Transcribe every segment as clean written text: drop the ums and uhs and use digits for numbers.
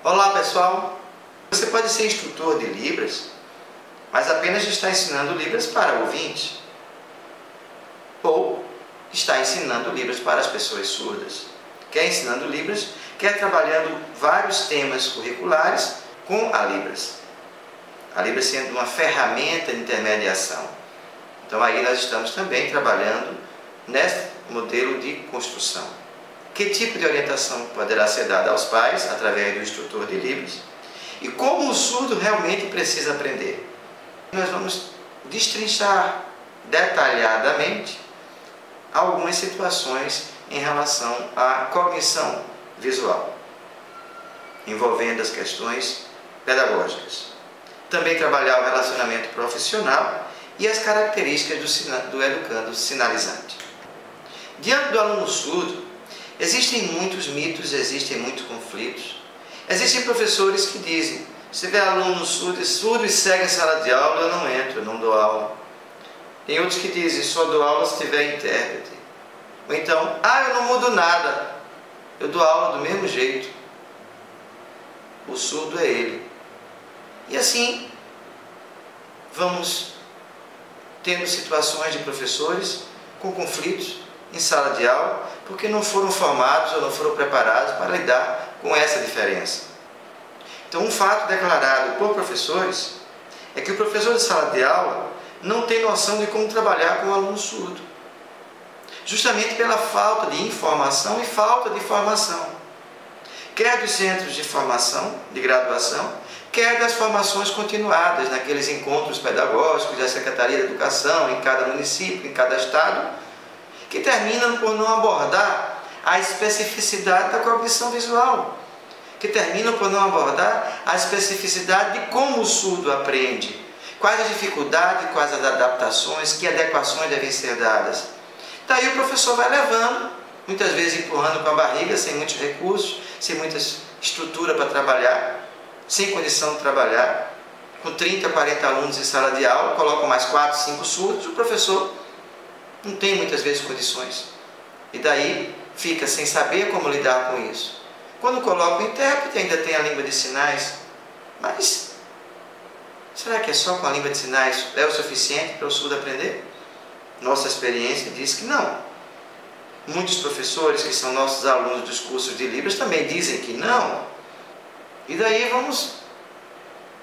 Olá pessoal, você pode ser instrutor de Libras, mas apenas está ensinando Libras para ouvintes, ou está ensinando Libras para as pessoas surdas. Quer ensinando Libras, quer trabalhando vários temas curriculares com a Libras. A Libras sendo uma ferramenta de intermediação. Então aí nós estamos também trabalhando nesse modelo de construção. Que tipo de orientação poderá ser dada aos pais através do instrutor de Libras? E como o surdo realmente precisa aprender? Nós vamos destrinchar detalhadamente algumas situações em relação à cognição visual, envolvendo as questões pedagógicas. Também trabalhar o relacionamento profissional e as características do educando sinalizante. Diante do aluno surdo, existem muitos mitos, existem muitos conflitos. Existem professores que dizem: se tiver aluno surdo e segue em sala de aula, eu não entro, eu não dou aula. Tem outros que dizem: só dou aula se tiver intérprete. Ou então: eu não mudo nada, eu dou aula do mesmo jeito. O surdo é ele. E assim, vamos tendo situações de professores com conflitos em sala de aula, porque não foram formados ou não foram preparados para lidar com essa diferença. Então, um fato declarado por professores é que o professor de sala de aula não tem noção de como trabalhar com o aluno surdo, justamente pela falta de informação e falta de formação, quer dos centros de formação, de graduação, quer das formações continuadas, naqueles encontros pedagógicos da Secretaria de Educação, em cada município, em cada estado, que terminam por não abordar a especificidade da cognição visual, que terminam por não abordar a especificidade de como o surdo aprende, quais as dificuldades, quais as adaptações, que adequações devem ser dadas. Daí o professor vai levando, muitas vezes empurrando com a barriga, sem muitos recursos, sem muita estrutura para trabalhar, sem condição de trabalhar, com 30, 40 alunos em sala de aula, colocam mais 4, 5 surdos, o professor não tem muitas vezes condições. E daí fica sem saber como lidar com isso. Quando coloca o intérprete, ainda tem a língua de sinais. Mas será que é só com a língua de sinais é o suficiente para o surdo aprender? Nossa experiência diz que não. Muitos professores que são nossos alunos dos cursos de Libras também dizem que não. E daí vamos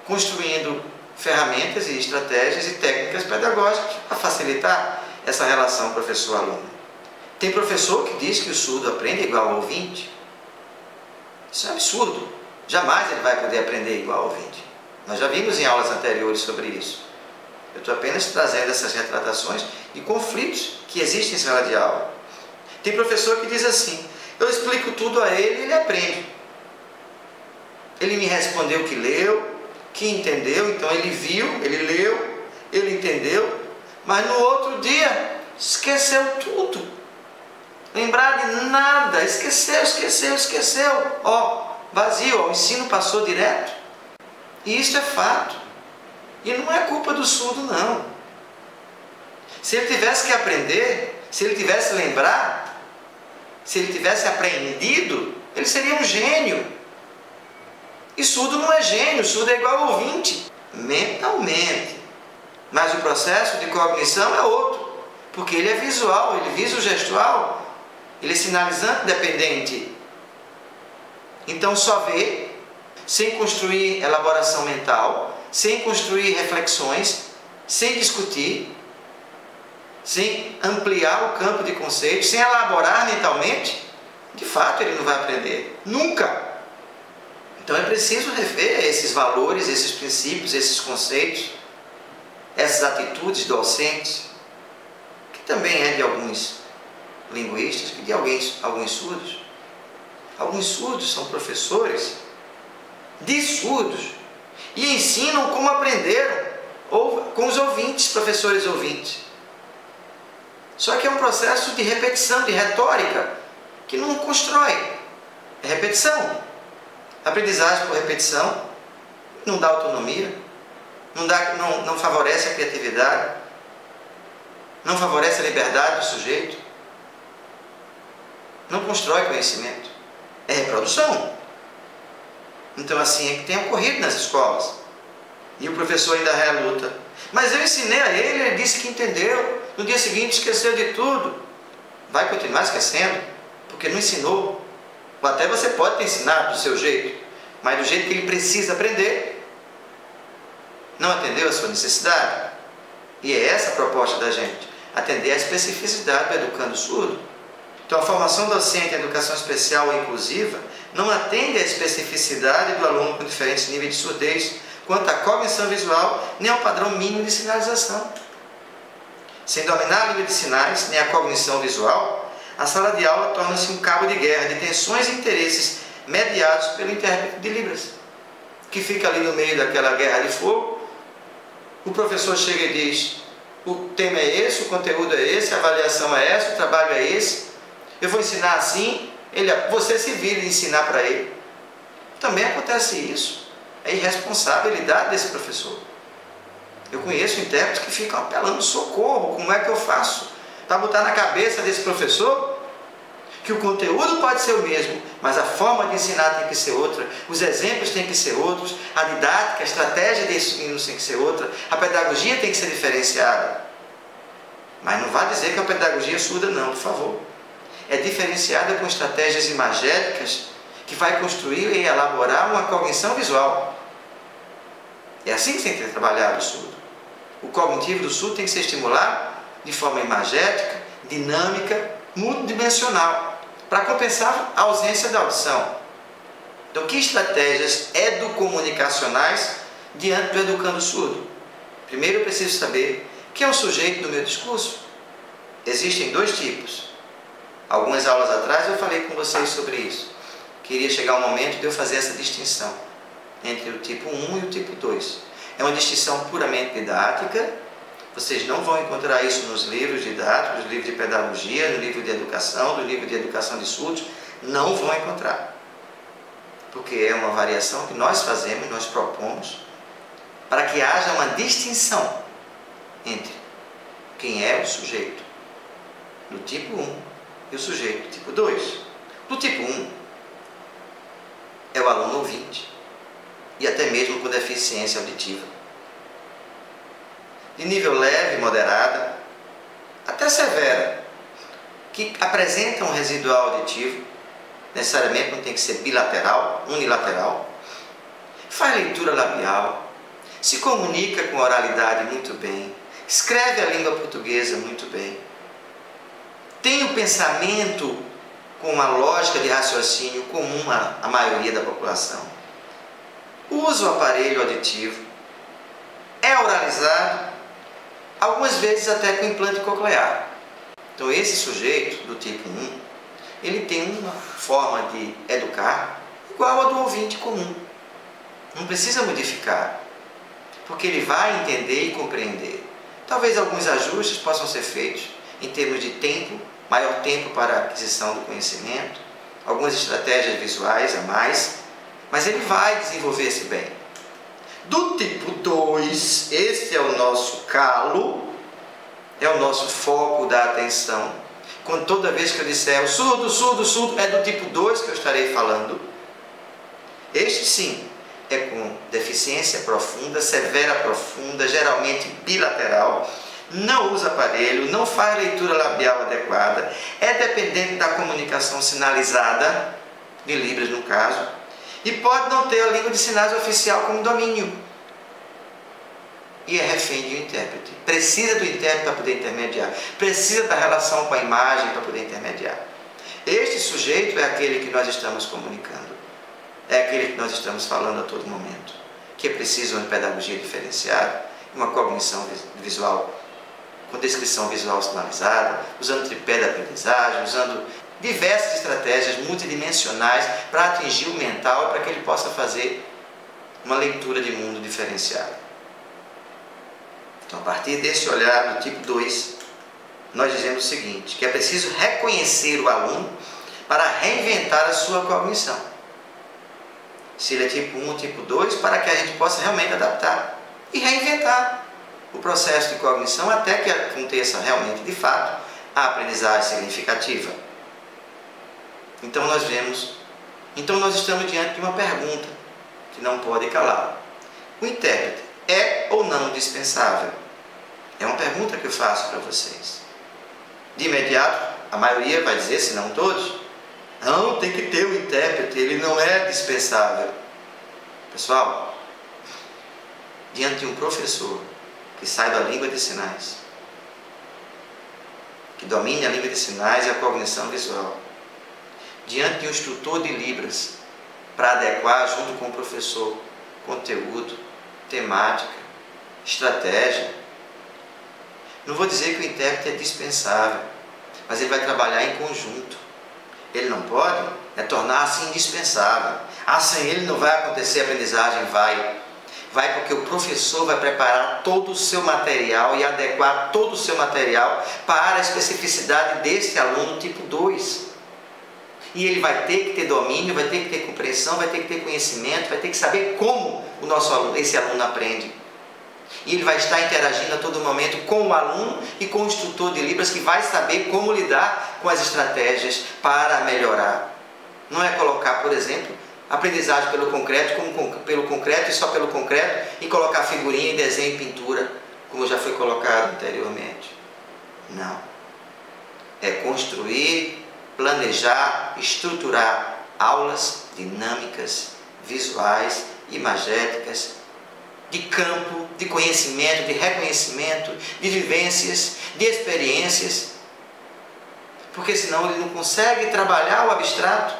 construindo ferramentas e estratégias e técnicas pedagógicas para facilitar essa relação professor-aluno. Tem professor que diz que o surdo aprende igual ao ouvinte. Isso é absurdo. Jamais ele vai poder aprender igual ao ouvinte. Nós já vimos em aulas anteriores sobre isso. Eu estou apenas trazendo essas retratações de conflitos que existem em sala de aula. Tem professor que diz assim: eu explico tudo a ele e ele aprende. Ele me respondeu que leu, que entendeu, então ele viu, ele leu, ele entendeu, mas no outro dia esqueceu tudo. Lembrar de nada, esqueceu. Vazio, o ensino passou direto. E isso é fato. E não é culpa do surdo, não. Se ele tivesse que aprender, se ele tivesse que lembrar, se ele tivesse aprendido, ele seria um gênio. E surdo não é gênio, surdo é igual ao ouvinte, mentalmente. Mas o processo de cognição é outro, porque ele é visual, ele é visogestual, ele é sinalizante dependente. Então só vê, sem construir elaboração mental, sem construir reflexões, sem discutir, sem ampliar o campo de conceitos, sem elaborar mentalmente, de fato ele não vai aprender, nunca. Então é preciso rever esses valores, esses princípios, esses conceitos, essas atitudes docentes, que também é de alguns linguistas e de alguns surdos. Alguns surdos são professores de surdos e ensinam como aprenderam com os ouvintes, professores ouvintes. Só que é um processo de repetição, de retórica, que não constrói. É repetição. Aprendizagem por repetição não dá autonomia, não favorece a criatividade, não favorece a liberdade do sujeito, não constrói conhecimento. É reprodução. Então assim é que tem ocorrido nas escolas. E o professor ainda reluta. Mas eu ensinei a ele disse que entendeu. No dia seguinte esqueceu de tudo. Vai continuar esquecendo, porque não ensinou. Ou até você pode ter ensinado do seu jeito, mas do jeito que ele precisa aprender. Não atendeu a sua necessidade. E é essa a proposta da gente, atender a especificidade do educando surdo. Então a formação docente em educação especial ou inclusiva não atende à especificidade do aluno com diferentes níveis de surdez, quanto à cognição visual, nem ao padrão mínimo de sinalização. Sem dominar a língua de sinais, nem a cognição visual, a sala de aula torna-se um cabo de guerra de tensões e interesses mediados pelo intérprete de Libras, que fica ali no meio daquela guerra de fogo. O professor chega e diz: o tema é esse, o conteúdo é esse, a avaliação é essa, o trabalho é esse, eu vou ensinar assim, você se vira e ensinar para ele. Também acontece isso. É irresponsabilidade desse professor. Eu conheço intérpretes que ficam apelando socorro, como é que eu faço? Para botar na cabeça desse professor que o conteúdo pode ser o mesmo, mas a forma de ensinar tem que ser outra, os exemplos têm que ser outros, a didática, a estratégia de ensino tem que ser outra, a pedagogia tem que ser diferenciada. Mas não vá dizer que a pedagogia é surda não, por favor. É diferenciada com estratégias imagéticas que vai construir e elaborar uma cognição visual. É assim que tem que ser trabalhado o surdo. O cognitivo do surdo tem que ser estimulado de forma imagética, dinâmica, multidimensional, para compensar a ausência da audição. Então, que estratégias educomunicacionais diante do educando surdo? Primeiro eu preciso saber quem é o sujeito do meu discurso. Existem dois tipos. Algumas aulas atrás eu falei com vocês sobre isso. Queria chegar o momento de eu fazer essa distinção entre o tipo 1 e o tipo 2. É uma distinção puramente didática. Vocês não vão encontrar isso nos livros didáticos, nos livros de pedagogia, no livro de educação, no livro de educação de surdos. Não vão encontrar. Porque é uma variação que nós fazemos, nós propomos, para que haja uma distinção entre quem é o sujeito do tipo 1 e o sujeito do tipo 2. Do tipo 1 é o aluno ouvinte, e até mesmo com deficiência auditiva. De nível leve, moderada, até severa, que apresenta um residual auditivo, necessariamente não tem que ser bilateral, unilateral, faz leitura labial, se comunica com oralidade muito bem, escreve a língua portuguesa muito bem, tem o pensamento com uma lógica de raciocínio comum à maioria da população, usa o aparelho auditivo, é oralizado, algumas vezes até com implante coclear. Então esse sujeito do tipo 1, ele tem uma forma de educar igual a do ouvinte comum. Não precisa modificar, porque ele vai entender e compreender. Talvez alguns ajustes possam ser feitos em termos de tempo, maior tempo para a aquisição do conhecimento, algumas estratégias visuais a mais, mas ele vai desenvolver-se bem. Do tipo 2, esse é o nosso calo, é o nosso foco da atenção. Quando toda vez que eu disser o surdo, surdo, surdo, é do tipo 2 que eu estarei falando. Este sim, é com deficiência profunda, severa profunda, geralmente bilateral, não usa aparelho, não faz leitura labial adequada, é dependente da comunicação sinalizada, de Libras no caso, e pode não ter a língua de sinais oficial como domínio. E é refém de um intérprete. Precisa do intérprete para poder intermediar. Precisa da relação com a imagem para poder intermediar. Este sujeito é aquele que nós estamos comunicando. É aquele que nós estamos falando a todo momento. Que é preciso uma pedagogia diferenciada, uma cognição visual, com descrição visual sinalizada, usando tripé de aprendizagem, usando diversas estratégias multidimensionais para atingir o mental, para que ele possa fazer uma leitura de mundo diferenciada. Então, a partir desse olhar do tipo 2, nós dizemos o seguinte, que é preciso reconhecer o aluno para reinventar a sua cognição. Se ele é tipo 1 ou tipo 2, para que a gente possa realmente adaptar e reinventar o processo de cognição até que aconteça realmente, de fato, a aprendizagem significativa. Então nós estamos diante de uma pergunta. que não pode calá-lo. O intérprete é ou não dispensável? É uma pergunta que eu faço para vocês. De imediato, a maioria vai dizer, se não todos, não, tem que ter o intérprete, ele não é dispensável. Pessoal, diante de um professor que saiba a língua de sinais, que domine a língua de sinais e a cognição visual, diante de um instrutor de Libras, para adequar junto com o professor conteúdo, temática, estratégia, não vou dizer que o intérprete é dispensável, mas ele vai trabalhar em conjunto. Ele não pode tornar-se indispensável. Sem ele não vai acontecer a aprendizagem. Vai porque o professor vai preparar todo o seu material e adequar todo o seu material para a especificidade desse aluno tipo 2. E ele vai ter que ter domínio, vai ter que ter compreensão, vai ter que ter conhecimento, vai ter que saber como esse aluno aprende. E ele vai estar interagindo a todo momento com o aluno e com o instrutor de Libras, que vai saber como lidar com as estratégias para melhorar. Não é colocar, por exemplo, aprendizagem pelo concreto, pelo concreto e só pelo concreto, e colocar figurinha, desenho e pintura, como já foi colocado anteriormente. Não. É construir, planejar, estruturar aulas dinâmicas, visuais, imagéticas, de campo, de conhecimento, de reconhecimento, de vivências, de experiências, porque senão ele não consegue trabalhar o abstrato,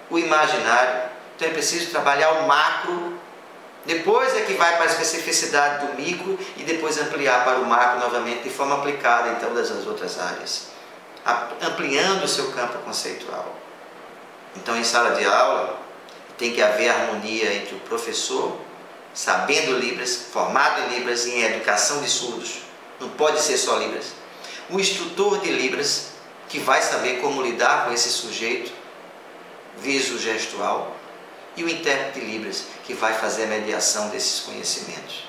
o imaginário. Então é preciso trabalhar o macro, depois é que vai para a especificidade do micro e depois ampliar para o macro novamente de forma aplicada em todas as outras áreas, ampliando o seu campo conceitual. Então em sala de aula tem que haver harmonia entre o professor, sabendo Libras, formado em Libras e em educação de surdos, não pode ser só Libras, o instrutor de Libras, que vai saber como lidar com esse sujeito viso-gestual, e o intérprete de Libras, que vai fazer a mediação desses conhecimentos,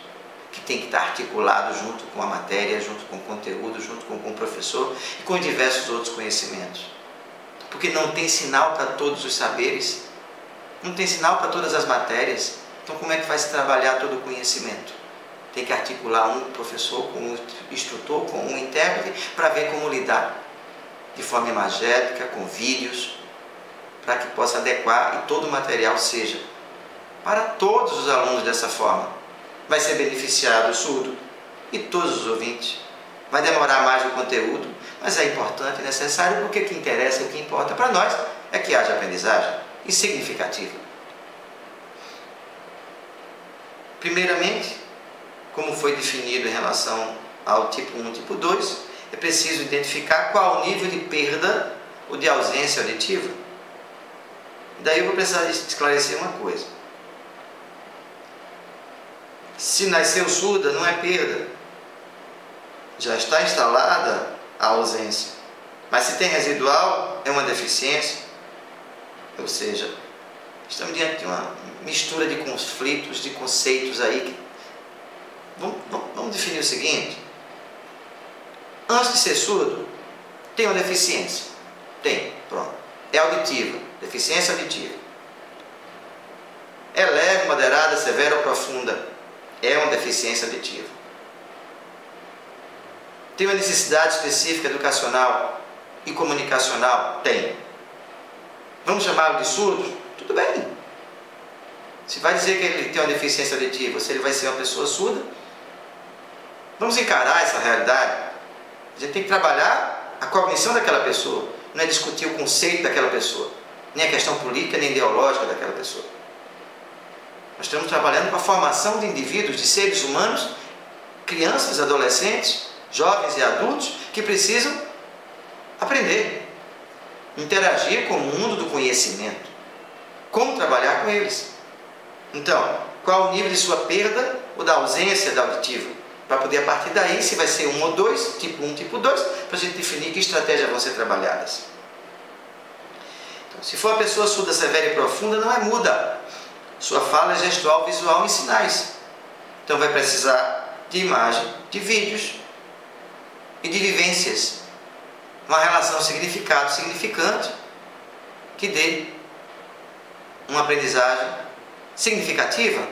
que tem que estar articulado junto com a matéria, junto com o conteúdo, junto com o professor e com diversos outros conhecimentos. Porque não tem sinal para todos os saberes, não tem sinal para todas as matérias. Então como é que vai se trabalhar todo o conhecimento? Tem que articular um professor com um instrutor, com um intérprete, para ver como lidar de forma imagética, com vídeos, para que possa adequar e todo o material seja para todos os alunos dessa forma. Vai ser beneficiado o surdo e todos os ouvintes. Vai demorar mais o conteúdo, mas é importante e necessário, porque o que interessa, o que importa para nós é que haja aprendizagem e significativa. Primeiramente, como foi definido em relação ao tipo 1 e tipo 2, é preciso identificar qual o nível de perda ou de ausência auditiva. Daí eu vou precisar esclarecer uma coisa. Se nasceu surda, não é perda. Já está instalada a ausência. Mas se tem residual, é uma deficiência. Ou seja, estamos diante de uma mistura de conflitos, de conceitos aí. Vamos definir o seguinte. Antes de ser surdo, tem uma deficiência. Tem, pronto. É auditiva. Deficiência auditiva. É leve, moderada, severa ou profunda? É uma deficiência auditiva. Tem uma necessidade específica educacional e comunicacional? Tem. Vamos chamá-lo de surdo? Tudo bem. Se vai dizer que ele tem uma deficiência auditiva, se ele vai ser uma pessoa surda, vamos encarar essa realidade. A gente tem que trabalhar a cognição daquela pessoa, não é discutir o conceito daquela pessoa, nem a questão política, nem ideológica daquela pessoa. Nós estamos trabalhando com a formação de indivíduos, de seres humanos, crianças, adolescentes, jovens e adultos, que precisam aprender, interagir com o mundo do conhecimento, como trabalhar com eles. Então, qual o nível de sua perda ou da ausência da auditiva? Para poder, a partir daí, se vai ser 1 ou 2, tipo 1, tipo 2, para a gente definir que estratégias vão ser trabalhadas. Então, se for a pessoa surda, severa e profunda, não é muda. Sua fala é gestual, visual e sinais. Então vai precisar de imagem, de vídeos e de vivências. Uma relação significado, significante, que dê uma aprendizagem significativa?